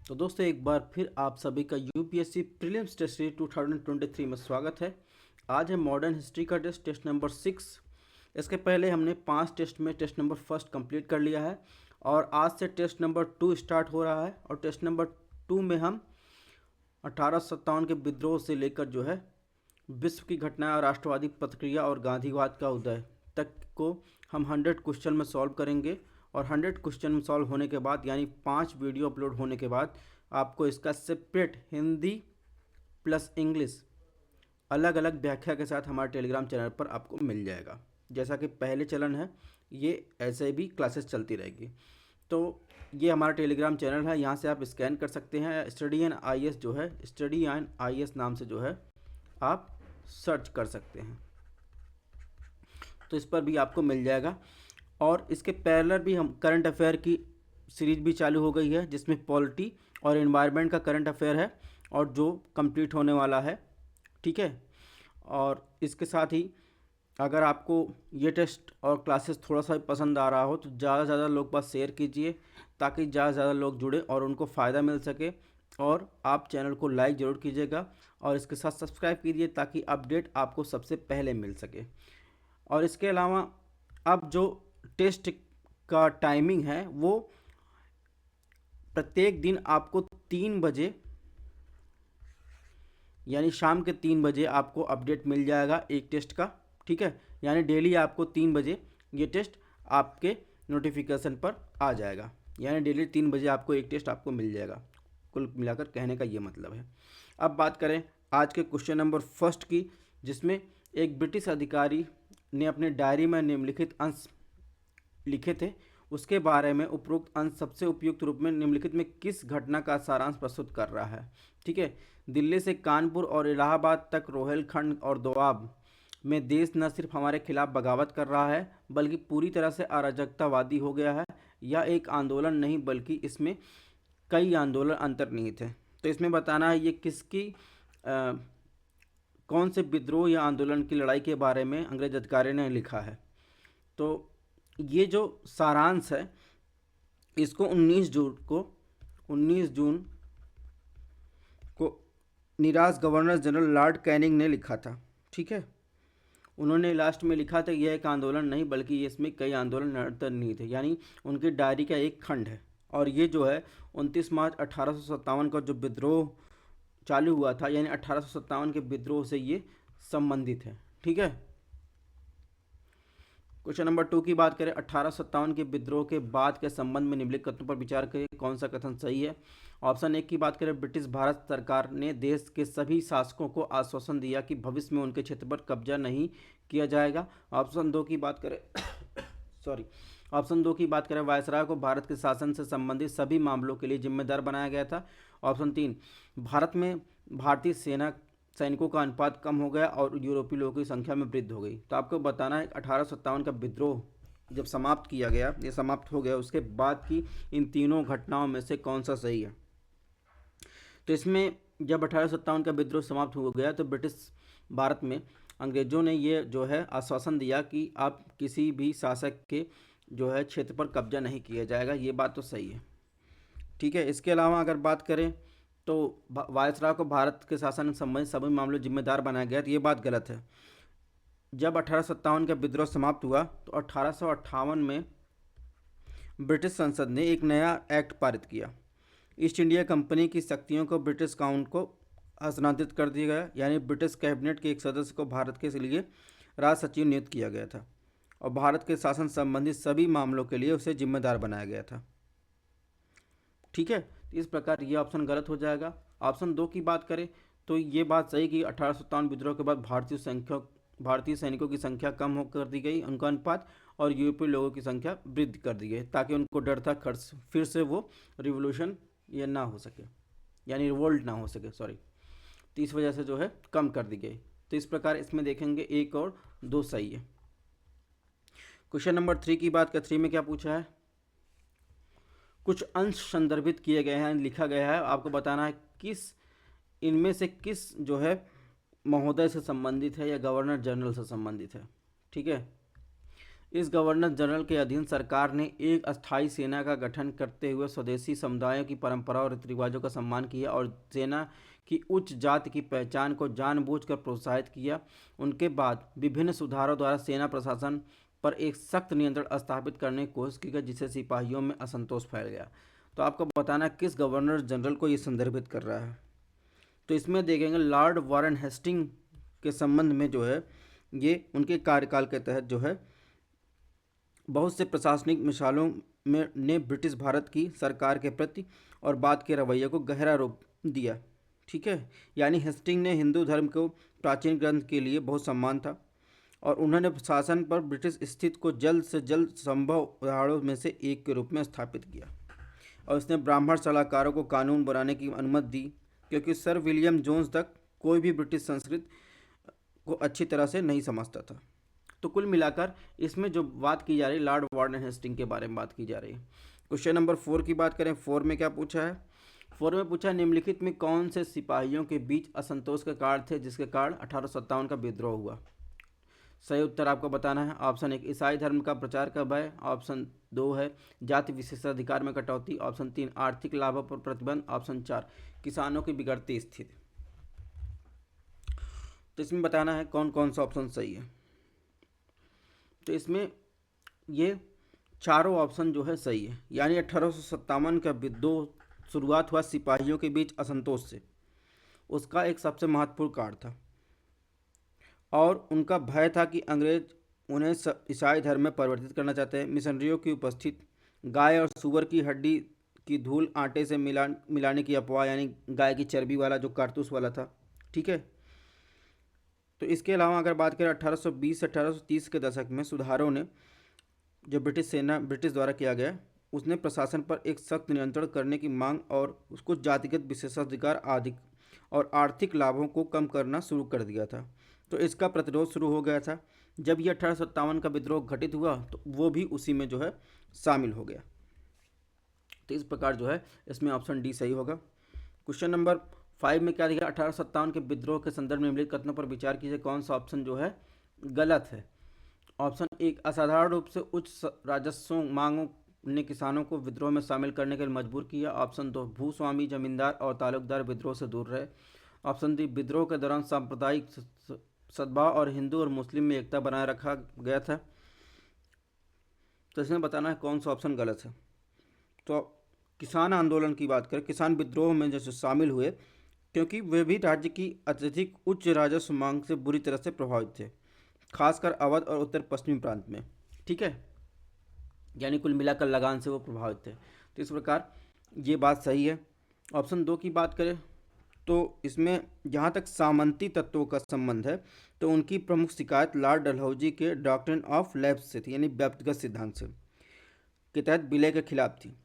तो दोस्तों एक बार फिर आप सभी का यूपीएससी प्रीलिम्स टेस्ट सीरीज 2023 में स्वागत है। आज है मॉडर्न हिस्ट्री का टेस्ट, टेस्ट नंबर 6। इसके पहले हमने 5 टेस्ट में टेस्ट नंबर फर्स्ट कंप्लीट कर लिया है और आज से टेस्ट नंबर 2 स्टार्ट हो रहा है। और टेस्ट नंबर 2 में हम 1857 के विद्रोह से लेकर जो है विश्व की घटनाएं और राष्ट्रवादी प्रतिक्रिया और गांधीवाद का उदय तक को हम 100 क्वेश्चन में सॉल्व करेंगे। और 100 क्वेश्चन सॉल्व होने के बाद यानी 5 वीडियो अपलोड होने के बाद आपको इसका सेपरेट हिंदी प्लस इंग्लिश अलग अलग व्याख्या के साथ हमारे टेलीग्राम चैनल पर आपको मिल जाएगा। जैसा कि पहले चलन है, ये ऐसे भी क्लासेस चलती रहेगी। तो ये हमारा टेलीग्राम चैनल है, यहाँ से आप स्कैन कर सकते हैं। स्टडी एंड आईएएस जो है, स्टडी एंड आईएएस नाम से जो है आप सर्च कर सकते हैं, तो इस पर भी आपको मिल जाएगा। और इसके पैरेलल भी हम करंट अफेयर की सीरीज भी चालू हो गई है, जिसमें पॉलिटी और एनवायरनमेंट का करंट अफेयर है और जो कंप्लीट होने वाला है। ठीक है, और इसके साथ ही अगर आपको ये टेस्ट और क्लासेस थोड़ा सा भी पसंद आ रहा हो तो ज़्यादा से ज़्यादा लोग पास शेयर कीजिए, ताकि ज़्यादा से ज़्यादा लोग जुड़े और उनको फ़ायदा मिल सके। और आप चैनल को लाइक ज़रूर कीजिएगा और इसके साथ सब्सक्राइब कीजिए, ताकि अपडेट आपको सबसे पहले मिल सके। और इसके अलावा अब जो टेस्ट का टाइमिंग है वो प्रत्येक दिन आपको 3 बजे यानी शाम के 3 बजे आपको अपडेट मिल जाएगा एक टेस्ट का। ठीक है, यानी डेली आपको 3 बजे ये टेस्ट आपके नोटिफिकेशन पर आ जाएगा, यानी डेली 3 बजे आपको एक टेस्ट आपको मिल जाएगा। कुल मिलाकर कहने का ये मतलब है। अब बात करें आज के क्वेश्चन नंबर फर्स्ट की, जिसमें एक ब्रिटिश अधिकारी ने अपने डायरी में निम्नलिखित अंश लिखे थे, उसके बारे में उपरोक्त अंश सबसे उपयुक्त रूप में निम्नलिखित में किस घटना का सारांश प्रस्तुत कर रहा है। ठीक है, दिल्ली से कानपुर और इलाहाबाद तक रोहिलखंड और दोआब में देश न सिर्फ हमारे खिलाफ बगावत कर रहा है बल्कि पूरी तरह से अराजकतावादी हो गया है। यह एक आंदोलन नहीं बल्कि इसमें कई आंदोलन अंतर्निहित है। तो इसमें बताना है ये किसकी कौन से विद्रोह या आंदोलन की लड़ाई के बारे में अंग्रेज अधिकारी ने लिखा है। तो ये जो सारांश है इसको 19 जून को निराश गवर्नर जनरल लॉर्ड कैनिंग ने लिखा था। ठीक है, उन्होंने लास्ट में लिखा था यह एक आंदोलन नहीं बल्कि इसमें कई आंदोलन अंतर्निहित है, यानी उनकी डायरी का एक खंड है। और ये जो है 29 मार्च 1857 का जो विद्रोह चालू हुआ था, यानी 1857 के विद्रोह से ये संबंधित है। ठीक है, क्वेश्चन नंबर 2 की बात करें, 1857 के विद्रोह के बाद के संबंध में निम्नलिखित कथनों पर विचार करें, कौन सा कथन सही है। ऑप्शन 1 की बात करें, ब्रिटिश भारत सरकार ने देश के सभी शासकों को आश्वासन दिया कि भविष्य में उनके क्षेत्र पर कब्जा नहीं किया जाएगा। ऑप्शन 2 की बात करें सॉरी ऑप्शन 2 की बात करें, वायसराय को भारत के शासन से संबंधित सभी मामलों के लिए जिम्मेदार बनाया गया था। ऑप्शन 3, भारत में भारतीय सेना सैनिकों का अनुपात कम हो गया और यूरोपीय लोगों की संख्या में वृद्धि हो गई। तो आपको बताना है 1857 का विद्रोह जब समाप्त किया गया, ये समाप्त हो गया, उसके बाद की इन तीनों घटनाओं में से कौन सा सही है। तो इसमें जब 1857 का विद्रोह समाप्त हो गया तो ब्रिटिश भारत में अंग्रेजों ने ये जो है आश्वासन दिया कि आप किसी भी शासक के जो है क्षेत्र पर कब्जा नहीं किया जाएगा। ये बात तो सही है। ठीक है, इसके अलावा अगर बात करें तो वायसराय को भारत के शासन से संबंधित सभी मामलों जिम्मेदार बनाया गया, तो ये बात गलत है। जब 1857 का विद्रोह समाप्त हुआ तो 1858 में ब्रिटिश संसद ने एक नया एक्ट पारित किया। ईस्ट इंडिया कंपनी की शक्तियों को ब्रिटिश काउंट को हस्तांतरित कर दिया गया, यानी ब्रिटिश कैबिनेट के एक सदस्य को भारत के लिए राज सचिव नियुक्त किया गया था और भारत के शासन संबंधित सभी मामलों के लिए उसे जिम्मेदार बनाया गया था। ठीक है, इस प्रकार ये ऑप्शन गलत हो जाएगा। ऑप्शन 2 की बात करें तो ये बात सही कि 1857 विद्रोह के बाद भारतीय सैनिकों की संख्या कम हो कर दी गई, उनका अनुपात, और यूरोपीय लोगों की संख्या वृद्धि कर दी गई, ताकि उनको डर था खर्च फिर से वो रिवोल्यूशन ये ना हो सके, यानी रिवोल्ट ना हो सके, सॉरी, तो इस वजह से जो है कम कर दी गई। तो इस प्रकार इसमें देखेंगे 1 और 2 सही है। क्वेश्चन नंबर 3 की बात कर, 3 में क्या पूछा है, कुछ अंश संदर्भित किए गए हैं, लिखा गया है, आपको बताना है किस इनमें से किस जो है महोदय से संबंधित है या गवर्नर जनरल से संबंधित है। ठीक है, इस गवर्नर जनरल के अधीन सरकार ने एक अस्थायी सेना का गठन करते हुए स्वदेशी समुदायों की परंपरा और रीति रिवाजों का सम्मान किया और सेना की उच्च जाति की पहचान को जानबूझकर प्रोत्साहित किया। उनके बाद विभिन्न सुधारों द्वारा सेना प्रशासन पर एक सख्त नियंत्रण स्थापित करने की कोशिश की गई, जिससे सिपाहियों में असंतोष फैल गया। तो आपको बताना किस गवर्नर जनरल को ये संदर्भित कर रहा है। तो इसमें देखेंगे लॉर्ड वारन हेस्टिंग के संबंध में जो है ये उनके कार्यकाल के तहत जो है बहुत से प्रशासनिक मिसालों में ने ब्रिटिश भारत की सरकार के प्रति और बाद के रवैये को गहरा रूप दिया। ठीक है, यानी हेस्टिंग ने हिंदू धर्म को प्राचीन ग्रंथ के लिए बहुत सम्मान था और उन्होंने शासन पर ब्रिटिश स्थिति को जल्द से जल्द संभव उदाहरणों में से एक के रूप में स्थापित किया और उसने ब्राह्मण सलाहकारों को कानून बनाने की अनुमति दी, क्योंकि सर विलियम जोन्स तक कोई भी ब्रिटिश संस्कृत को अच्छी तरह से नहीं समझता था। तो कुल मिलाकर इसमें जो बात की जा रही है लॉर्ड वार्डन हेस्टिंग के बारे में बात की जा रही है। क्वेश्चन नंबर 4 की बात करें, 4 में क्या पूछा है? 4 में पूछा निम्नलिखित में कौन से सिपाहियों के बीच असंतोष के कारण थे जिसके कारण 1857 का विद्रोह हुआ? सही उत्तर आपको बताना है। ऑप्शन 1 ईसाई धर्म का प्रचार का भय, ऑप्शन 2 है जाति विशेषाधिकार में कटौती, ऑप्शन 3 आर्थिक लाभों पर प्रतिबंध, ऑप्शन 4 किसानों की बिगड़ती स्थिति। तो इसमें बताना है कौन कौन सा ऑप्शन सही है। तो इसमें ये चारों ऑप्शन जो है सही है, यानी 1857 का विद्रोह शुरुआत हुआ सिपाहियों के बीच असंतोष से, उसका एक सबसे महत्वपूर्ण कारण था और उनका भय था कि अंग्रेज उन्हें ईसाई धर्म में परिवर्तित करना चाहते हैं। मिशनरियों की उपस्थित, गाय और सूअर की हड्डी की धूल आटे से मिलाने की अफवाह, यानी गाय की चर्बी वाला जो कारतूस वाला था। ठीक है, तो इसके अलावा अगर बात करें 1820 से 1830 के दशक में सुधारों ने जो ब्रिटिश द्वारा किया गया, उसने प्रशासन पर एक सख्त नियंत्रण करने की मांग और उसको जातिगत विशेषाधिकार आदि और आर्थिक लाभों को कम करना शुरू कर दिया था। तो इसका प्रतिरोध शुरू हो गया था। जब यह 1857 का विद्रोह घटित हुआ तो वो भी उसी में जो है शामिल हो गया। तो इस प्रकार जो है इसमें ऑप्शन डी सही होगा। क्वेश्चन नंबर 5 में क्या दिया? 1857 के विद्रोह के संदर्भ में निम्नलिखित कथनों पर विचार कीजिए, कौन सा ऑप्शन जो है गलत है? ऑप्शन 1 असाधारण रूप से उच्च राजस्व मांगों ने किसानों को विद्रोह में शामिल करने के लिए मजबूर किया। ऑप्शन 2 भूस्वामी जमींदार और तालुकदार विद्रोह से दूर रहे। ऑप्शन 3 विद्रोह के दौरान सांप्रदायिक सद्भाव और हिंदू और मुस्लिम में एकता बनाए रखा गया था। तो इसमें बताना है कौन सा ऑप्शन गलत है। तो किसान आंदोलन की बात करें, किसान विद्रोह में जैसे शामिल हुए क्योंकि वे भी राज्य की अत्यधिक उच्च राजस्व मांग से बुरी तरह से प्रभावित थे, खासकर अवध और उत्तर पश्चिमी प्रांत में। ठीक है, यानी कुल मिलाकर लगान से वो प्रभावित थे। तो इस प्रकार ये बात सही है। ऑप्शन 2 की बात करें तो इसमें जहाँ तक सामंती तत्वों का संबंध है तो उनकी प्रमुख शिकायत लॉर्ड डलहौजी के डॉक्ट्रिन ऑफ लैप्स से थी, यानी व्यक्तिगत सिद्धांत से के तहत विलय के खिलाफ थी।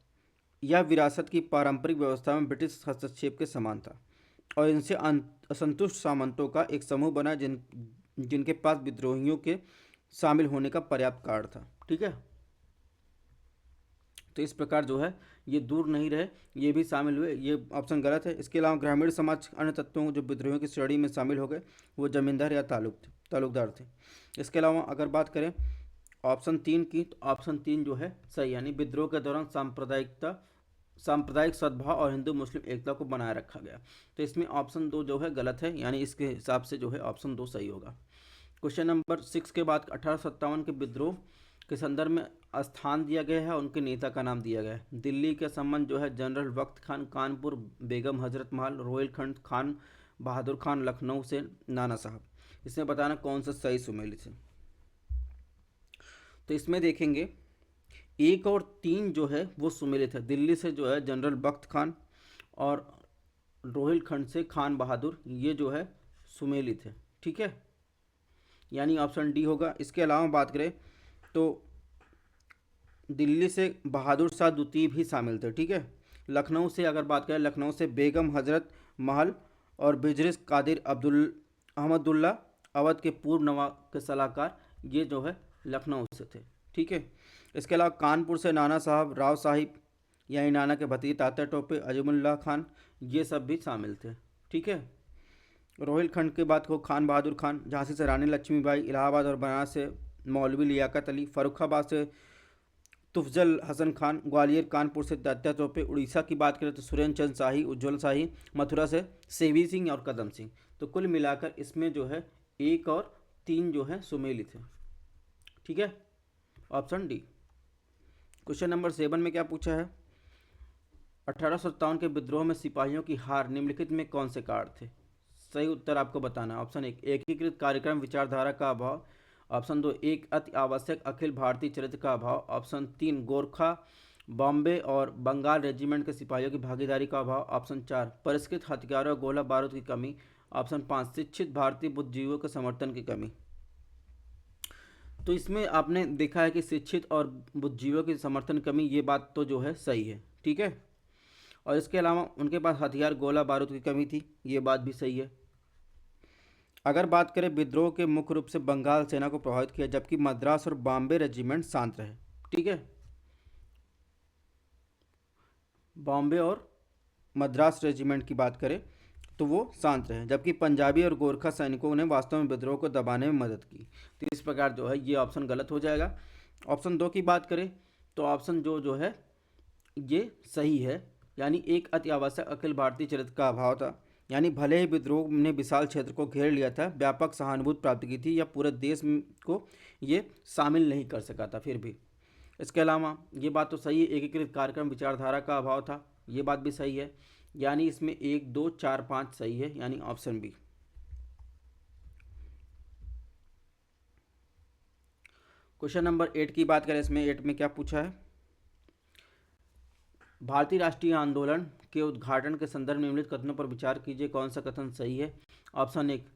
यह विरासत की पारंपरिक व्यवस्था में ब्रिटिश हस्तक्षेप के समान था और इनसे असंतुष्ट सामंतों का एक समूह बना जिनके पास विद्रोहियों के शामिल होने का पर्याप्त कारण था। ठीक है, तो इस प्रकार जो है ये दूर नहीं रहे, ये भी शामिल हुए, ये ऑप्शन गलत है। इसके अलावा ग्रामीण समाज अन्य तत्वों जो विद्रोहियों की श्रेणी में शामिल हो गए वो जमींदार या तालुकदार थे। इसके अलावा अगर बात करें ऑप्शन 3 की, तो ऑप्शन 3 जो है सही, यानी विद्रोह के दौरान सांप्रदायिक सद्भाव और हिंदू मुस्लिम एकता को बनाए रखा गया। तो इसमें ऑप्शन 2 जो है गलत है, यानी इसके हिसाब से जो है ऑप्शन 2 सही होगा। क्वेश्चन नंबर 6 के बाद 1857 के विद्रोह के संदर्भ में स्थान दिया गया है, उनके नेता का नाम दिया गया है। दिल्ली के संबंध जो है जनरल वक्त खान, कानपुर बेगम हजरत महल, रोहिलखंड खान बहादुर खान, लखनऊ से नाना साहब। इसमें बताना कौन सा सही सुमेलित है। तो इसमें देखेंगे 1 और 3 जो है वो सुमेलित है। दिल्ली से जो है जनरल बख्त खान और रोहिलखंड से खान बहादुर, ये जो है सुमेलित है। ठीक है, यानी ऑप्शन डी होगा। इसके अलावा बात करें तो दिल्ली से बहादुर शाह द्वितीय भी शामिल थे। ठीक है, लखनऊ से अगर बात करें, लखनऊ से बेगम हजरत महल और बिजरिस कादिर अहमदुल्ला, अवध के पूर्व नवाब के सलाहकार, ये जो है लखनऊ से थे। ठीक है, इसके अलावा कानपुर से नाना साहब, राव साहिब यानी नाना के भतीजे तात्या टोपे, अजमुल्ला खान, ये सब भी शामिल थे। ठीक है, रोहिलखंड के बाद को खान बहादुर खान, झांसी से रानी लक्ष्मीबाई, इलाहाबाद और बनारस से मौलवी लियाकत अली, फर्रुखाबाद से तुफजल हसन खान, ग्वालियर कानपुर से दत्ता चौपे, उड़ीसा की बात करें तो सुरेंद्र चंद शाही, उज्ज्वल शाही, मथुरा से सेवी सिंह और कदम सिंह। तो कुल मिलाकर इसमें जो है 1 और 3 जो है सुमेलित है। ठीक है, ऑप्शन डी। क्वेश्चन नंबर 7 में क्या पूछा है, 1857 के विद्रोह में सिपाहियों की हार निम्नलिखित में कौन से कारण थे? सही उत्तर आपको बताना है। ऑप्शन 1 एकीकृत कार्यक्रम विचारधारा का अभाव, ऑप्शन 2 एक अति आवश्यक अखिल भारतीय चरित्र का अभाव, ऑप्शन 3 गोरखा बॉम्बे और बंगाल रेजिमेंट के सिपाहियों की भागीदारी का अभाव, ऑप्शन 4 परिष्कृत हथियारों और गोला बारूद की कमी, ऑप्शन 5 शिक्षित भारतीय बुद्धिजीवियों के समर्थन की कमी। तो इसमें आपने देखा है कि शिक्षित और बुद्धिजीवियों की समर्थन कमी, ये बात तो जो है सही है। ठीक है, और इसके अलावा उनके पास हथियार गोला बारूद की कमी थी, ये बात भी सही है। अगर बात करें विद्रोह के मुख्य रूप से बंगाल सेना को प्रभावित किया, जबकि मद्रास और बॉम्बे रेजिमेंट शांत रहे। ठीक है, बॉम्बे और मद्रास रेजिमेंट की बात करें तो वो शांत रहे, जबकि पंजाबी और गोरखा सैनिकों ने वास्तव में विद्रोह को दबाने में मदद की। तो इस प्रकार जो है ये ऑप्शन गलत हो जाएगा। ऑप्शन 2 की बात करें तो ऑप्शन जो है ये सही है, यानी एक अति आवश्यक अखिल भारतीय चरित्र का अभाव था। यानी भले ही विद्रोह ने विशाल क्षेत्र को घेर लिया था, व्यापक सहानुभूति प्राप्त की थी, या पूरे देश को ये शामिल नहीं कर सका था फिर भी। इसके अलावा ये बात तो सही है, एकीकृत कार्यक्रम विचारधारा का अभाव था, ये बात भी सही है। यानी इसमें 1 2 4 5 सही है, यानी ऑप्शन बी। क्वेश्चन नंबर 8 की बात करें, इसमें 8 में क्या पूछा है, भारतीय राष्ट्रीय आंदोलन के उद्घाटन के संदर्भ में निम्नलिखित कथनों पर विचार कीजिए, कौन सा कथन सही है? ऑप्शन 1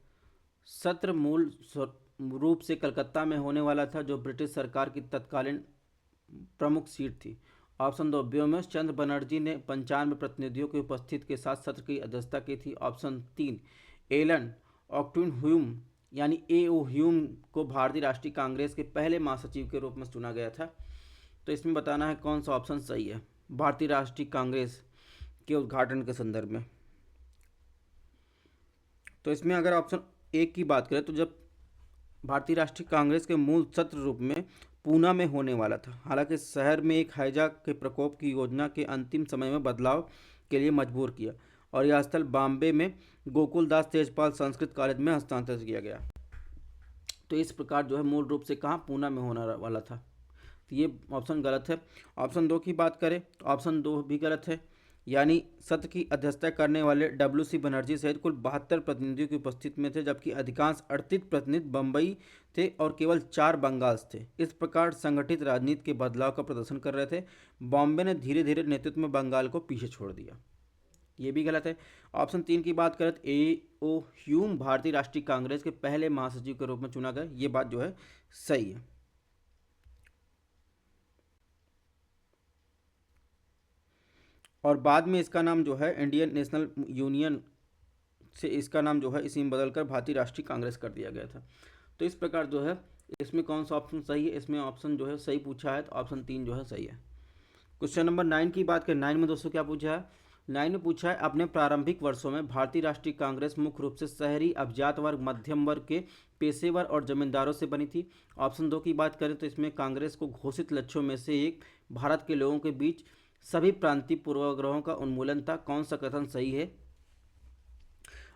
सत्र मूल रूप से कलकत्ता में होने वाला था, जो ब्रिटिश सरकार की तत्कालीन प्रमुख सीट थी। ऑप्शन 2 व्योमेश चंद्र बनर्जी ने 95 प्रतिनिधियों की उपस्थिति के साथ सत्र की अध्यक्षता की थी। ऑप्शन 3 एलन ऑक्टिन ह्यूम यानी ए.ओ. ह्यूम को भारतीय राष्ट्रीय कांग्रेस के पहले महासचिव के रूप में चुना गया था। तो इसमें बताना है कौन सा ऑप्शन सही है भारतीय राष्ट्रीय कांग्रेस के उद्घाटन के संदर्भ में। तो इसमें अगर ऑप्शन 1 की बात करें तो जब भारतीय राष्ट्रीय कांग्रेस के मूल सत्र रूप में पूना में होने वाला था, हालांकि शहर में एक हैजा के प्रकोप की योजना के अंतिम समय में बदलाव के लिए मजबूर किया और यह स्थल बॉम्बे में गोकुलदास तेजपाल संस्कृत कॉलेज में हस्तांतरित किया गया। तो इस प्रकार जो है मूल रूप से कहाँ पूना में होने वाला था, तो ये ऑप्शन गलत है। ऑप्शन 2 की बात करें तो ऑप्शन 2 भी गलत है, यानी सत्र की अध्यक्षता करने वाले डब्ल्यू.सी. बनर्जी सहित कुल 72 प्रतिनिधियों की उपस्थिति में थे, जबकि अधिकांश 38 प्रतिनिधि बम्बई थे और केवल 4 बंगाल थे। इस प्रकार संगठित राजनीति के बदलाव का प्रदर्शन कर रहे थे। बॉम्बे ने धीरे धीरे नेतृत्व में बंगाल को पीछे छोड़ दिया, ये भी गलत है। ऑप्शन 3 की बात करें तो ए.ओ. ह्यूम भारतीय राष्ट्रीय कांग्रेस के पहले महासचिव के रूप में चुना गया, ये बात जो है सही है। और बाद में इसका नाम जो है इंडियन नेशनल यूनियन से इसका नाम जो है इसी में बदलकर भारतीय राष्ट्रीय कांग्रेस कर दिया गया था। तो इस प्रकार जो है इसमें कौन सा ऑप्शन सही है, इसमें ऑप्शन जो है सही पूछा है तो ऑप्शन 3 जो है सही है। क्वेश्चन नंबर 9 की बात करें, 9 में दोस्तों क्या पूछा है, 9 में पूछा है अपने प्रारंभिक वर्षों में भारतीय राष्ट्रीय कांग्रेस मुख्य रूप से शहरी अभिजात वर्ग, मध्यम वर्ग के पेशेवर और जमींदारों से बनी थी। ऑप्शन 2 की बात करें तो इसमें कांग्रेस को घोषित लक्ष्यों में से एक भारत के लोगों के बीच सभी प्रांतीय पूर्वाग्रहों का उन्मूलन था, कौन सा कथन सही है?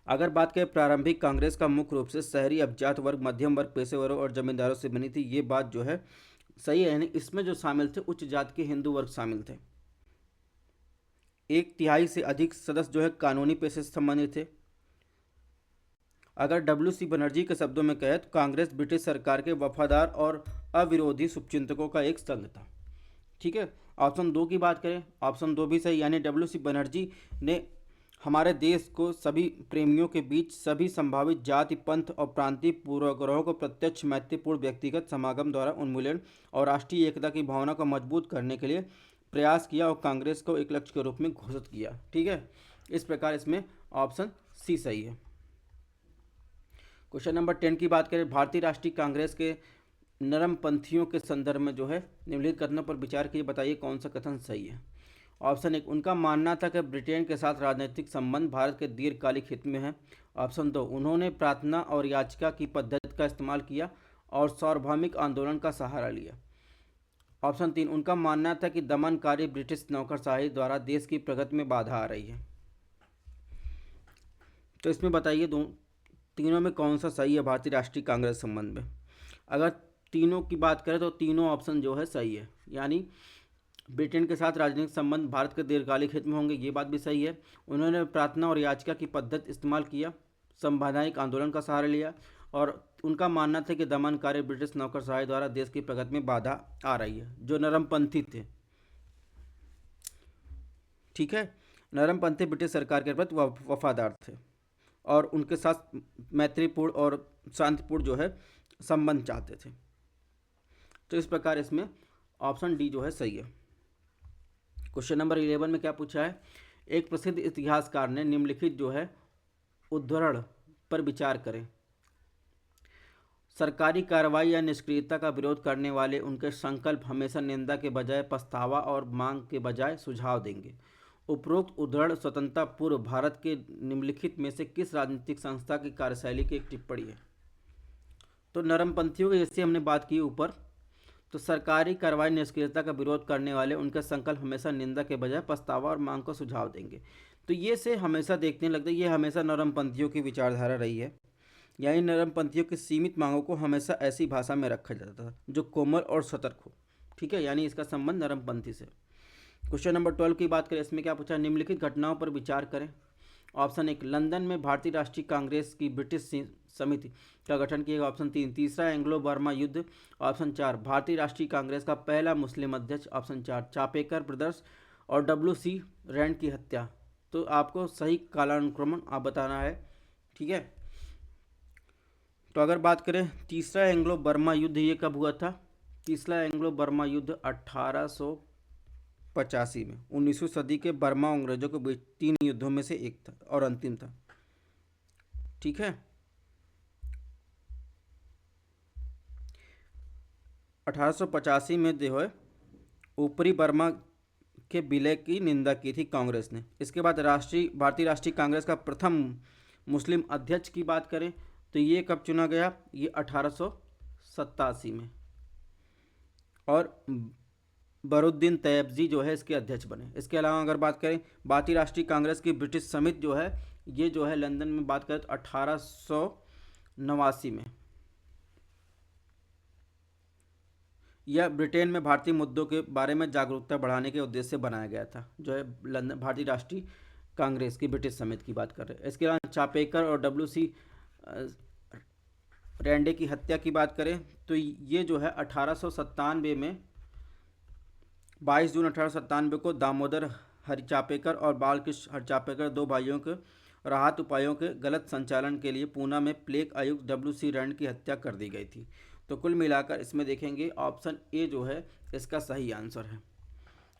अगर बात करें प्रारंभिक कांग्रेस का मुख्य रूप से शहरी अभिजात वर्ग, मध्यम वर्ग, पेशेवरों और जमींदारों से बनी थी, ये बात जो है सही है। यानी इसमें जो शामिल थे उच्च जाति के हिंदू वर्ग शामिल थे। 1/3 से अधिक सदस्य जो है कानूनी पेशे से संबंधित थे। अगर डब्ल्यू.सी. बनर्जी के शब्दों में कहे तो कांग्रेस ब्रिटिश सरकार के वफादार और अविरोधी शुभचिंतकों का एक संघ था। ठीक है, ऑप्शन 2 की बात करें, ऑप्शन 2 भी सही, यानी डब्ल्यू.सी. बनर्जी ने हमारे देश को सभी प्रेमियों के बीच सभी संभावित जाति, पंथ और प्रांतीय पूर्वाग्रहों को प्रत्यक्ष, मैत्रीपूर्ण, व्यक्तिगत समागम द्वारा उन्मूलन और राष्ट्रीय एकता की भावना को मजबूत करने के लिए प्रयास किया और कांग्रेस को एक लक्ष्य के रूप में घोषित किया। ठीक है, इस प्रकार इसमें ऑप्शन सी सही है। क्वेश्चन नंबर 10 की बात करें, भारतीय राष्ट्रीय कांग्रेस के नरमपंथियों के संदर्भ में जो है निम्नलिखित कथनों पर विचार कीजिए, बताइए कौन सा कथन सही है। ऑप्शन 1 उनका मानना था कि ब्रिटेन के साथ राजनीतिक संबंध भारत के दीर्घकालिक हित में है। ऑप्शन 2 उन्होंने प्रार्थना और याचिका की पद्धति का इस्तेमाल किया। और सार्वभौमिक आंदोलन का सहारा लिया। ऑप्शन 3, उनका मानना था कि दमनकारी ब्रिटिश नौकरशाही द्वारा देश की प्रगति में बाधा आ रही है। तो इसमें बताइए तीनों में कौन सा सही है भारतीय राष्ट्रीय कांग्रेस संबंध में। अगर तीनों की बात करें तो तीनों ऑप्शन जो है सही है, यानी ब्रिटेन के साथ राजनीतिक संबंध भारत के दीर्घकालिक हित में होंगे, ये बात भी सही है। उन्होंने प्रार्थना और याचिका की पद्धति इस्तेमाल किया, संवैधानिक आंदोलन का सहारा लिया, और उनका मानना था कि दमनकारी ब्रिटिश नौकरशाही द्वारा देश की प्रगति में बाधा आ रही है, जो नरमपंथी थे। ठीक है, नरमपंथी ब्रिटिश सरकार के प्रति वफादार थे और उनके साथ मैत्रीपूर्ण और शांतिपूर्ण जो है संबंध चाहते थे। तो इस प्रकार इसमें ऑप्शन डी जो है सही है। क्वेश्चन नंबर 11 में क्या पूछा है, एक प्रसिद्ध इतिहासकार ने निम्नलिखित जो है उद्धरण पर विचार करें। सरकारी कार्रवाई या निष्क्रियता का विरोध करने वाले उनके संकल्प हमेशा निंदा के बजाय पछतावा और मांग के बजाय सुझाव देंगे। उपरोक्त उद्धरण स्वतंत्रता पूर्व भारत के निम्नलिखित में से किस राजनीतिक संस्था की कार्यशैली की एक टिप्पणी है। तो नरमपंथियों की जैसे हमने बात की ऊपर, तो सरकारी कार्रवाई निष्क्रियता का विरोध करने वाले उनका संकल्प हमेशा निंदा के बजाय पछतावा और मांग को सुझाव देंगे। तो ये से हमेशा देखने लगता है, ये हमेशा नरमपंथियों की विचारधारा रही है, यानी नरमपंथियों की सीमित मांगों को हमेशा ऐसी भाषा में रखा जाता था जो कोमल और सतर्क हो। ठीक है, यानी इसका संबंध नरमपंथी से। क्वेश्चन नंबर 12 की बात करें, इसमें क्या पूछा, निम्नलिखित घटनाओं पर विचार करें। ऑप्शन 1, लंदन में भारतीय राष्ट्रीय कांग्रेस की ब्रिटिश समिति का गठन किया। ऑप्शन 3, तीसरा एंग्लो बर्मा युद्ध। ऑप्शन 4, भारतीय राष्ट्रीय कांग्रेस का पहला मुस्लिम अध्यक्ष। ऑप्शन 4, चापेकर ब्रदर्स और WC रैंड की हत्या। तो आपको सही कालानुक्रमण आप बताना है। ठीक है, तो अगर बात करें तीसरा एंग्लो बर्मा युद्ध, ये कब हुआ था। तीसरा एंग्लो बर्मा युद्ध 1885 में 19वीं सदी के बर्मा और अंग्रेजों के बीच 3 युद्धों में से एक था और अंतिम था। ठीक है, 1885 में जो है ऊपरी बर्मा के विलय की निंदा की थी कांग्रेस ने। इसके बाद भारतीय राष्ट्रीय कांग्रेस का प्रथम मुस्लिम अध्यक्ष की बात करें तो ये कब चुना गया, ये 1887 में, और बरुद्दीन तैयबजी जो है इसके अध्यक्ष बने। इसके अलावा अगर बात करें भारतीय राष्ट्रीय कांग्रेस की ब्रिटिश समिति जो है, ये जो है लंदन में बात करें तो 1889 में। यह ब्रिटेन में भारतीय मुद्दों के बारे में जागरूकता बढ़ाने के उद्देश्य से बनाया गया था, जो है लंदन भारतीय राष्ट्रीय कांग्रेस की ब्रिटिश समिति की बात कर रहे हैं। इसके अलावा चापेकर और WC रैंडे की हत्या की बात करें तो ये जो है 1897 में 22 जून 1897 को दामोदर हरिचापेकर और बालकृष्ण हरिचापेकर, 2 भाइयों के राहत उपायों के गलत संचालन के लिए पूना में प्लेग आयुक्त WC रैंड की हत्या कर दी गई थी। तो कुल मिलाकर इसमें देखेंगे ऑप्शन ए जो है इसका सही आंसर है।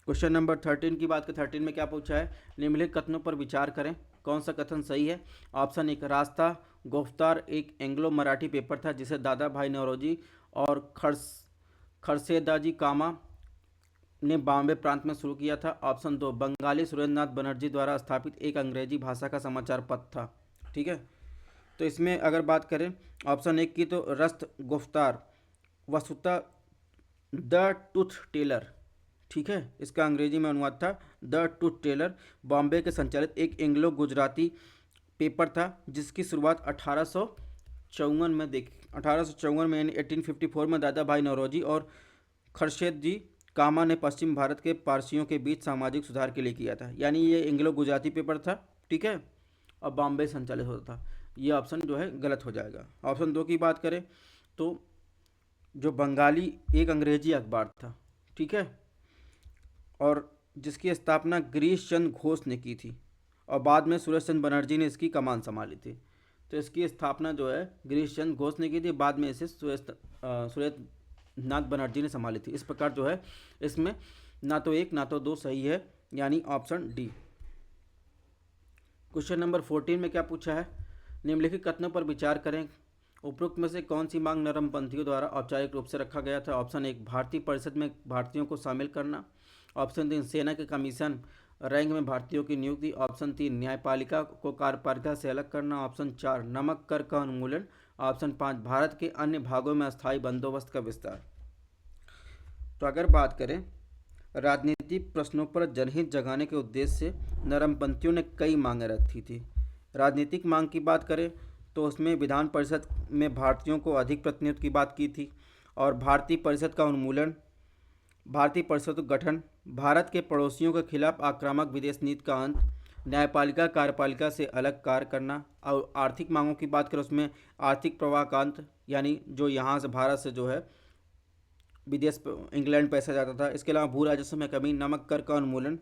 क्वेश्चन नंबर 13 की बात करें, 13 में क्या पूछा है, निम्नलिखित कथनों पर विचार करें, कौन सा कथन सही है। ऑप्शन 1, रास्ता गुफ्तार एक एंग्लो मराठी पेपर था जिसे दादा भाई नौरोजी और खरसेदाजी कामा ने बॉम्बे प्रांत में शुरू किया था। ऑप्शन 2, बंगाली सुरेंद्रनाथ बनर्जी द्वारा स्थापित एक अंग्रेजी भाषा का समाचार पत्र था। ठीक है, तो इसमें अगर बात करें ऑप्शन 1 की तो रस्त गुफ्तार वस्तुतः द टूथ टेलर, ठीक है, इसका अंग्रेजी में अनुवाद था द टूथ टेलर, बॉम्बे के संचालित एक एंग्लो गुजराती पेपर था जिसकी शुरुआत 1854 में 1854 में यानी 1854 में दादा भाई नौरोजी और खर्शेद जी कामा ने पश्चिम भारत के पारसियों के बीच सामाजिक सुधार के लिए किया था। यानी ये एंग्लो गुजराती पेपर था, ठीक है, और बॉम्बे संचालित होता था। ये ऑप्शन जो है गलत हो जाएगा। ऑप्शन 2 की बात करें तो जो बंगाली एक अंग्रेजी अखबार था, ठीक है, और जिसकी स्थापना गिरीश चंद्र घोष ने की थी और बाद में सुरेश चंद्र बनर्जी ने इसकी कमान संभाली थी। तो इसकी स्थापना जो है गिरीश चंद्र घोष ने की थी, बाद में इसे सुरेश नाथ बनर्जी ने संभाली थी। इस प्रकार जो है इसमें ना तो 1 ना तो 2 सही है, यानी ऑप्शन डी। क्वेश्चन नंबर 14 में क्या पूछा है, निम्नलिखित कथनों पर विचार करें, उपरोक्त में से कौन सी मांग नरमपंथियों द्वारा औपचारिक रूप से रखा गया था। ऑप्शन 1, भारतीय परिषद में भारतीयों को शामिल करना। ऑप्शन 3, सेना के कमीशन रैंक में भारतीयों की नियुक्ति। ऑप्शन 3, न्यायपालिका को कार्यपालिका से अलग करना। ऑप्शन 4, नमक कर का उन्मूलन। ऑप्शन 5 भारत के अन्य भागों में अस्थायी बंदोबस्त का विस्तार। तो अगर बात करें राजनीतिक प्रश्नों पर जनहित जगाने के उद्देश्य से नरमपंथियों ने कई मांगें रखी थी। राजनीतिक मांग की बात करें तो उसमें विधान परिषद में भारतीयों को अधिक प्रतिनिधित्व की बात की थी, और भारतीय परिषद का उन्मूलन, भारतीय परिषद का गठन, भारत के पड़ोसियों के खिलाफ आक्रामक विदेश नीति का अंत, न्यायपालिका कार्यपालिका से अलग कार्य करना, और आर्थिक मांगों की बात करें उसमें आर्थिक प्रवाह का अंत, यानी जो यहाँ से भारत से जो है विदेश इंग्लैंड पैसा जाता था। इसके अलावा भू राजस्व में कमी, नमक कर का उन्मूलन।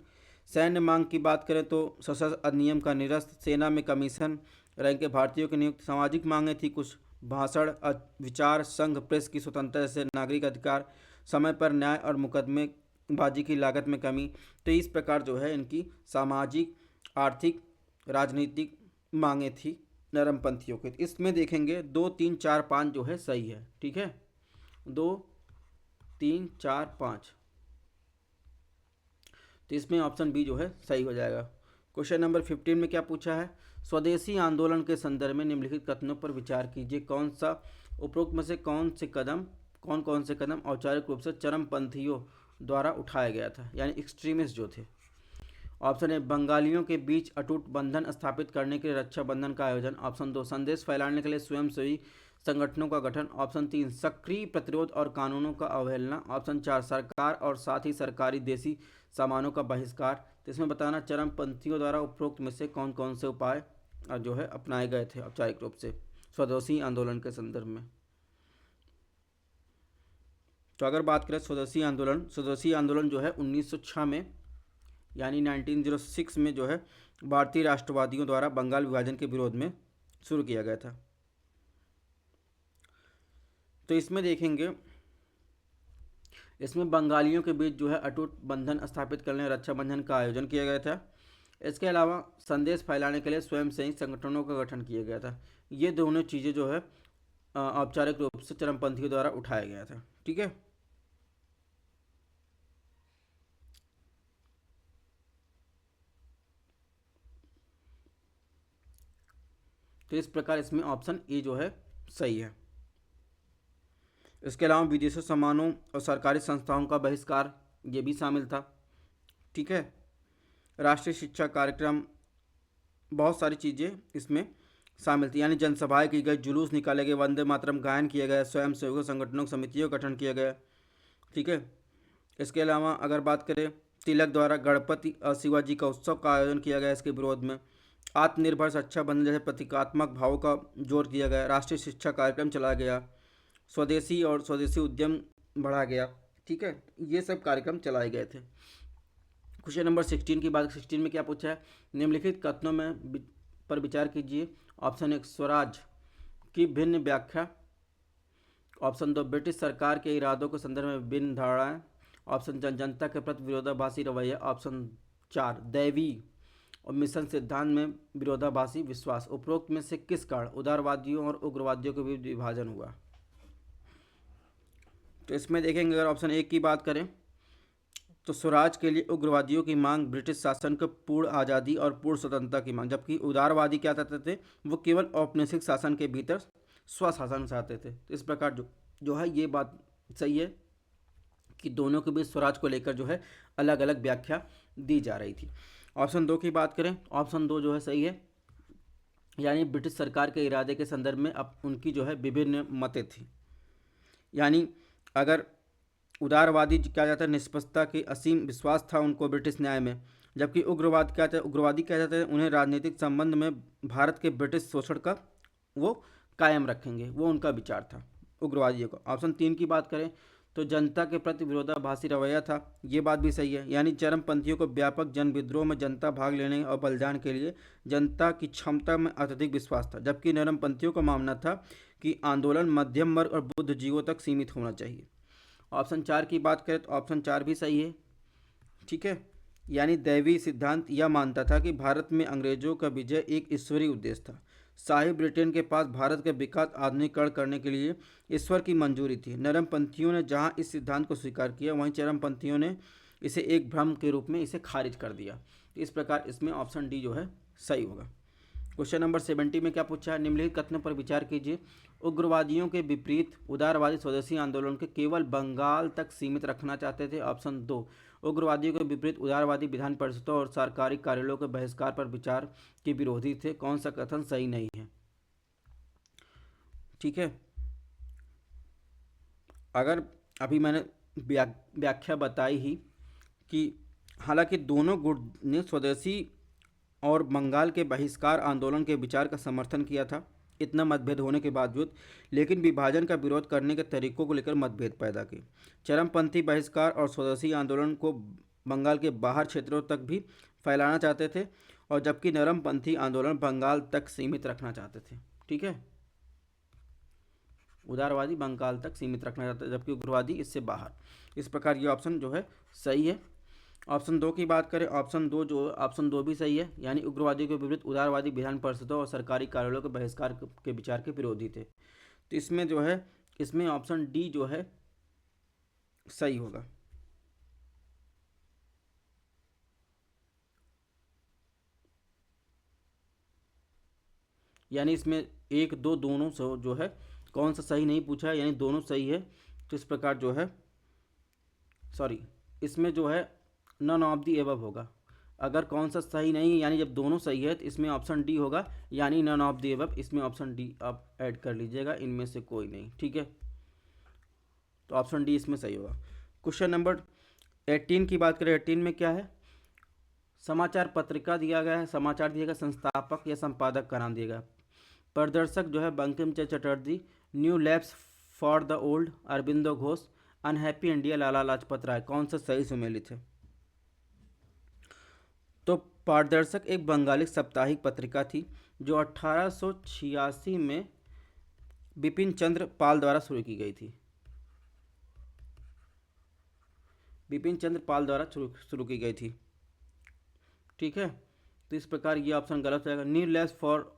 सैन्य मांग की बात करें तो सशस्त्र अधिनियम का निरस्त, सेना में कमीशन, रैंक के भारतीयों की नियुक्ति। सामाजिक मांगें थी कुछ, भाषण, विचार, संघ, प्रेस की स्वतंत्रता जैसे नागरिक अधिकार, समय पर न्याय और मुकदमे बाजी की लागत में कमी। तो इस प्रकार जो है इनकी सामाजिक, आर्थिक, राजनीतिक मांगें थी नरमपंथियों के। इसमें देखेंगे 2, 3, 4, 5 जो है सही है। ठीक है, 2, 3, 4, 5, तो इसमें ऑप्शन बी जो है सही हो जाएगा। क्वेश्चन नंबर 15 में क्या पूछा है, स्वदेशी आंदोलन के संदर्भ में निम्नलिखित कथनों पर विचार कीजिए। कौन सा उपरोक्त में से कौन कौन से कदम औपचारिक रूप से चरमपंथियों द्वारा उठाया गया था, यानी एक्सट्रीमिस्ट जो थे। ऑप्शन ए बंगालियों के बीच अटूट बंधन स्थापित करने के लिए रक्षाबंधन का आयोजन। ऑप्शन 2 संदेश फैलाने के लिए स्वयंसेवी संगठनों का गठन। ऑप्शन 3 सक्रिय प्रतिरोध और कानूनों का अवहेलना। ऑप्शन 4 सरकार और साथ ही सरकारी देसी सामानों का बहिष्कार। तो इसमें बताना चरमपंथियों द्वारा उपरोक्त में से कौन कौन से उपाय जो है अपनाए गए थे औपचारिक रूप से स्वदेशी आंदोलन के संदर्भ में। तो अगर बात करें स्वदेशी आंदोलन जो है 1906 में, यानी 1906 में जो है भारतीय राष्ट्रवादियों द्वारा बंगाल विभाजन के विरोध में शुरू किया गया था। तो इसमें देखेंगे, इसमें बंगालियों के बीच जो है अटूट बंधन स्थापित करने रक्षाबंधन का आयोजन किया गया था। इसके अलावा संदेश फैलाने के लिए स्वयंसेवी संगठनों का गठन किया गया था। ये दोनों चीज़ें जो है औपचारिक रूप से चरमपंथियों द्वारा उठाया गया था। ठीक है, तो इस प्रकार इसमें ऑप्शन ए जो है सही है। इसके अलावा विदेशी सामानों और सरकारी संस्थाओं का बहिष्कार ये भी शामिल था। ठीक है, राष्ट्रीय शिक्षा कार्यक्रम, बहुत सारी चीज़ें इसमें शामिल थी, यानी जनसभाएं की गई, जुलूस निकाले गए, वंदे मातरम गायन किया गया, स्वयं सेवकों संगठनों समितियों का गठन किया गया। ठीक है, इसके अलावा अगर बात करें तिलक द्वारा गणपति शिवाजी का उत्सव का आयोजन किया गया इसके विरोध में। आत्मनिर्भर रक्षाबंधन जैसे प्रतीकात्मक भावों का जोर दिया गया। राष्ट्रीय शिक्षा कार्यक्रम चलाया गया। स्वदेशी और स्वदेशी उद्यम बढ़ा गया। ठीक है, ये सब कार्यक्रम चलाए गए थे। क्वेश्चन नंबर 16 की बात, 16 में क्या पूछा है, निम्नलिखित कथनों में पर विचार कीजिए। ऑप्शन 1 स्वराज की भिन्न व्याख्या। ऑप्शन 2 ब्रिटिश सरकार के इरादों के संदर्भ में विभिन्न धारणाएं। ऑप्शन जनता के प्रति विरोधाभासी रवैया। ऑप्शन 4 दैवी और मिशन सिद्धांत में विरोधाभासी विश्वास। उपरोक्त में से किस कारण उदारवादियों और उग्रवादियों के बीच विभाजन हुआ। तो इसमें देखेंगे अगर ऑप्शन 1 की बात करें तो स्वराज के लिए उग्रवादियों की मांग ब्रिटिश शासन को पूर्ण आज़ादी और पूर्ण स्वतंत्रता की मांग, जबकि उदारवादी क्या चाहते थे, वो केवल औपनिवेशिक शासन के भीतर स्वशासन चाहते थे। तो इस प्रकार जो है ये बात सही है कि दोनों के बीच स्वराज को लेकर जो है अलग अलग व्याख्या दी जा रही थी। ऑप्शन 2 की बात करें, ऑप्शन 2 जो है सही है, यानी ब्रिटिश सरकार के इरादे के संदर्भ में अब उनकी जो है विभिन्न मतें थी। यानी अगर उदारवादी क्या जाता है, निष्पक्षता की असीम विश्वास था उनको ब्रिटिश न्याय में, जबकि उग्रवादी क्या जाता है, उन्हें राजनीतिक संबंध में भारत के ब्रिटिश शोषण का वो कायम रखेंगे, वो उनका विचार था उग्रवादियों का। ऑप्शन 3 की बात करें तो जनता के प्रति विरोधाभासी रवैया था, ये बात भी सही है, यानी चरमपंथियों को व्यापक जन विद्रोह में जनता भाग लेने और बलिदान के लिए जनता की क्षमता में अत्यधिक विश्वास था, जबकि नरमपंथियों का मानना था कि आंदोलन मध्यम वर्ग और बुद्धिजीवियों तक सीमित होना चाहिए। ऑप्शन 4 की बात करें तो ऑप्शन 4 भी सही है। ठीक है, यानी दैवी सिद्धांत यह मानता था कि भारत में अंग्रेजों का विजय एक ईश्वरीय उद्देश्य था। शाही ब्रिटेन के पास भारत का विकास आधुनिकीकरण करने के लिए ईश्वर की मंजूरी थी। नरमपंथियों ने जहां इस सिद्धांत को स्वीकार किया, वहीं चरमपंथियों ने इसे एक भ्रम के रूप में इसे खारिज कर दिया। इस प्रकार इसमें ऑप्शन डी जो है सही होगा। क्वेश्चन नंबर 70 में क्या पूछा है, निम्नलिखित कथनों पर विचार कीजिए। उग्रवादियों के विपरीत उदारवादी स्वदेशी आंदोलन के केवल बंगाल तक सीमित रखना चाहते थे। ऑप्शन 2, उग्रवादियों के विपरीत उदारवादी विधान परिषदों और सरकारी कार्यालयों के बहिष्कार पर विचार के विरोधी थे। कौन सा कथन सही नहीं है? ठीक है, अगर अभी मैंने व्याख्या बताई ही कि हालांकि दोनों गुट ने स्वदेशी और बंगाल के बहिष्कार आंदोलन के विचार का समर्थन किया था, इतना मतभेद होने के बावजूद, लेकिन विभाजन का विरोध करने के तरीकों को लेकर मतभेद पैदा किए। चरमपंथी बहिष्कार और स्वदेशी आंदोलन को बंगाल के बाहर क्षेत्रों तक भी फैलाना चाहते थे, और जबकि नरमपंथी आंदोलन बंगाल तक सीमित रखना चाहते थे। ठीक है, उदारवादी बंगाल तक सीमित रखना चाहते थे, जबकि उग्रवादी इससे बाहर। इस प्रकार ये ऑप्शन जो है सही है। ऑप्शन 2 की बात करें, ऑप्शन दो भी सही है, यानी उग्रवादियों के विपरीत उदारवादी विधान परिषदों और सरकारी कार्यालयों के बहिष्कार के विचार के विरोधी थे। तो इसमें जो है, इसमें ऑप्शन डी जो है सही होगा। यानी इसमें एक दो दोनों से जो है कौन सा सही नहीं पूछा है, यानी दोनों सही है। तो इस प्रकार जो है, सॉरी, इसमें जो है नन ऑफ दी एबव होगा। अगर कौन सा सही नहीं है, यानी जब दोनों सही है, तो इसमें ऑप्शन डी होगा, यानी नन ऑफ दी एबव। इसमें ऑप्शन डी आप ऐड कर लीजिएगा, इनमें से कोई नहीं। ठीक है, तो ऑप्शन डी इसमें सही होगा। क्वेश्चन नंबर 18 की बात करें, 18 में क्या है, समाचार पत्रिका दिया गया है, समाचार दिया गया, संस्थापक या संपादक का नाम दिया गया। प्रदर्शक जो है Bankim Chandra Chatterjee, new lamps for the old Aurobindo Ghosh, unhappy India Lala Lajpat Rai. कौन सा सही सुमेलित है? तो पारदर्शक एक बंगाली साप्ताहिक पत्रिका थी जो 1886 में बिपिन चंद्र पाल द्वारा शुरू की गई थी। बिपिन चंद्र पाल द्वारा शुरू की गई थी। ठीक है, तो इस प्रकार ये ऑप्शन गलत रहेगा। New lamps for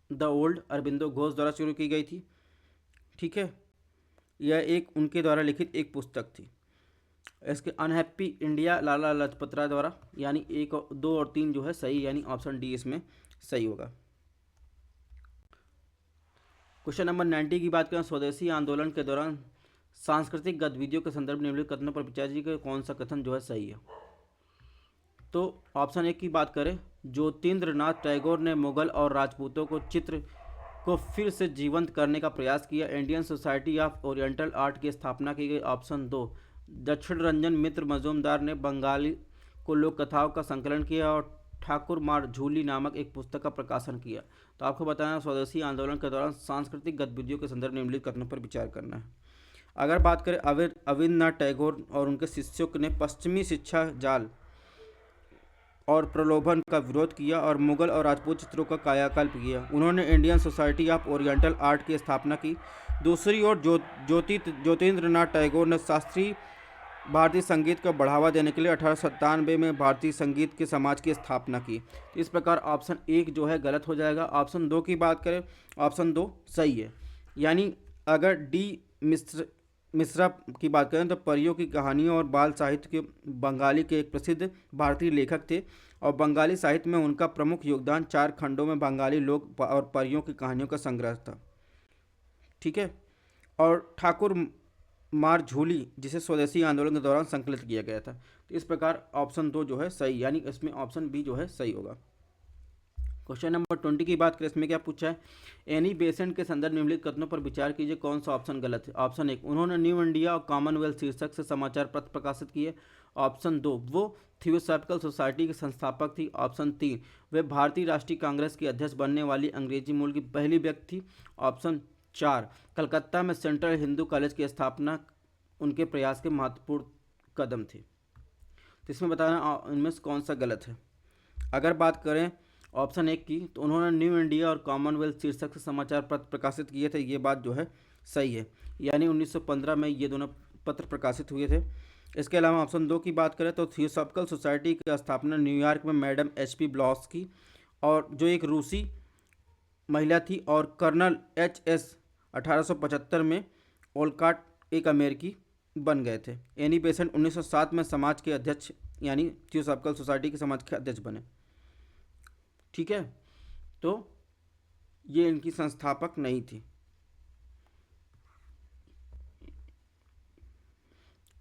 the old Aurobindo Ghosh द्वारा शुरू की गई थी। ठीक है, यह एक उनके द्वारा लिखित एक पुस्तक थी। इसके अनहैप्पी इंडिया लाला लाजपत राय द्वारा, यानी 1, 2 और 3 जो है सही, यानी ऑप्शन डी इसमें सही होगा। क्वेश्चन नंबर 90 की बात करें, स्वदेशी आंदोलन के दौरान सांस्कृतिक गतिविधियों के संदर्भ में निम्नलिखित कथनों पर विचार कीजिए, कौन सा कथन जो है सही है। तो ऑप्शन 1 की बात करें, ज्योतिन्द्रनाथ टैगोर ने मुगल और राजपूतों को चित्र को फिर से जीवंत करने का प्रयास किया। Indian society of oriental art की स्थापना की गई। ऑप्शन 2, दक्षिण रंजन मित्र मजूमदार ने बंगाली को लोक कथाओं का संकलन किया और ठाकुर मार झूली नामक एक पुस्तक का प्रकाशन किया। तो आपको बताना, स्वदेशी आंदोलन के दौरान सांस्कृतिक गतिविधियों के संदर्भ में निम्नलिखित कथनों पर विचार करना है। अगर बात करें, अविन्द्रनाथ टैगोर और उनके शिष्यों ने पश्चिमी शिक्षा जाल और प्रलोभन का विरोध किया और मुगल और राजपूत चित्रों का कायाकल्प किया। उन्होंने Indian society of oriental art की स्थापना की। दूसरी ओर ज्योतिन्द्रनाथ टैगोर ने शास्त्रीय भारतीय संगीत को बढ़ावा देने के लिए 1897 में भारतीय संगीत के समाज की स्थापना की। इस प्रकार ऑप्शन 1 जो है गलत हो जाएगा। ऑप्शन 2 की बात करें, ऑप्शन 2 सही है। यानी अगर डी मिश्रा की बात करें तो परियों की कहानियों और बाल साहित्य के बंगाली के एक प्रसिद्ध भारतीय लेखक थे, और बंगाली साहित्य में उनका प्रमुख योगदान 4 खंडों में बंगाली लोक और परियों की कहानियों का संग्रह था। ठीक है, और ठाकुर मार झूली जिसे स्वदेशी आंदोलन के दौरान संकलित किया गया था। तो इस प्रकार ऑप्शन 2 जो है सही, यानी इसमें ऑप्शन बी जो है सही होगा। क्वेश्चन नंबर 20 की बात करें, इसमें क्या पूछा है, एनी बेसेंट के संदर्भ निम्नलिखित कथनों पर विचार कीजिए, कौन सा ऑप्शन गलत है। ऑप्शन 1, उन्होंने न्यू इंडिया और कॉमनवेल्थ शीर्षक से समाचार पत्र प्रकाशित किए। ऑप्शन 2, वो थियोसॉफिकल सोसाइटी के संस्थापक थी। ऑप्शन 3, वे भारतीय राष्ट्रीय कांग्रेस की अध्यक्ष बनने वाली अंग्रेजी मूल की पहली व्यक्ति थी। ऑप्शन 4, कलकत्ता में सेंट्रल हिंदू कॉलेज की स्थापना उनके प्रयास के महत्वपूर्ण कदम थे। तो इसमें बताना इनमें से कौन सा गलत है। अगर बात करें ऑप्शन 1 की, तो उन्होंने न्यू इंडिया और कॉमनवेल्थ शीर्षक से समाचार पत्र प्रकाशित किए थे, ये बात जो है सही है, यानी 1915 में ये दोनों पत्र प्रकाशित हुए थे। इसके अलावा ऑप्शन 2 की बात करें तो थियोसॉफिकल सोसाइटी की स्थापना न्यूयॉर्क में मैडम HP ब्लॉस की, और जो एक रूसी महिला थी, और कर्नल HS 1875 में ओलकाट एक अमेरिकी बन गए थे। एनी बेसेंट 1907 में समाज के अध्यक्ष, यानी थियोसॉफिकल सोसाइटी के समाज के अध्यक्ष बने। ठीक है, तो ये इनकी संस्थापक नहीं थी।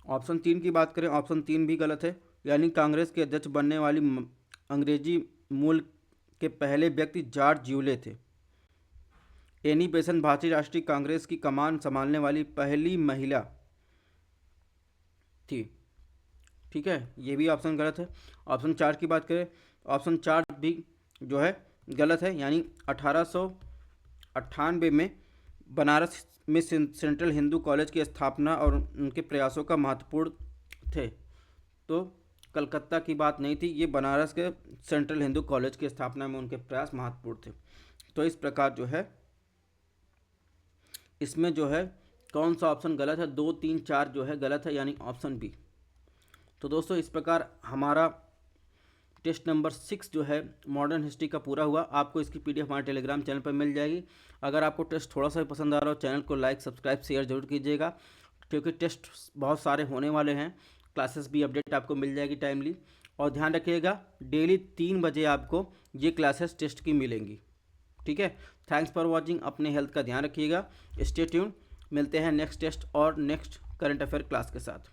ऑप्शन 3 की बात करें, ऑप्शन 3 भी गलत है, यानी कांग्रेस के अध्यक्ष बनने वाली अंग्रेजी मूल के पहले व्यक्ति जॉर्ज यूले थे। एनी बेसेंट भारतीय राष्ट्रीय कांग्रेस की कमान संभालने वाली पहली महिला थी। ठीक है, ये भी ऑप्शन गलत है। ऑप्शन 4 की बात करें, ऑप्शन 4 भी जो है गलत है, यानी 1898 में बनारस में सेंट्रल हिंदू कॉलेज की स्थापना और उनके प्रयासों का महत्वपूर्ण थे। तो कलकत्ता की बात नहीं थी, ये बनारस के सेंट्रल हिंदू कॉलेज की स्थापना में उनके प्रयास महत्वपूर्ण थे। तो इस प्रकार जो है इसमें जो है कौन सा ऑप्शन गलत है, 2, 3, 4 जो है गलत है, यानी ऑप्शन बी। तो दोस्तों इस प्रकार हमारा टेस्ट नंबर 6 जो है मॉडर्न हिस्ट्री का पूरा हुआ। आपको इसकी पीडीएफ हमारे टेलीग्राम चैनल पर मिल जाएगी। अगर आपको टेस्ट थोड़ा सा भी पसंद आ रहा हो, चैनल को लाइक, सब्सक्राइब, शेयर जरूर कीजिएगा, क्योंकि टेस्ट बहुत सारे होने वाले हैं। क्लासेस भी अपडेट आपको मिल जाएगी टाइमली। और ध्यान रखिएगा, डेली 3 बजे आपको ये क्लासेस टेस्ट की मिलेंगी। ठीक है, थैंक्स फॉर वॉचिंग। अपने हेल्थ का ध्यान रखिएगा। स्टे ट्यून, मिलते हैं नेक्स्ट टेस्ट और नेक्स्ट करंट अफेयर क्लास के साथ।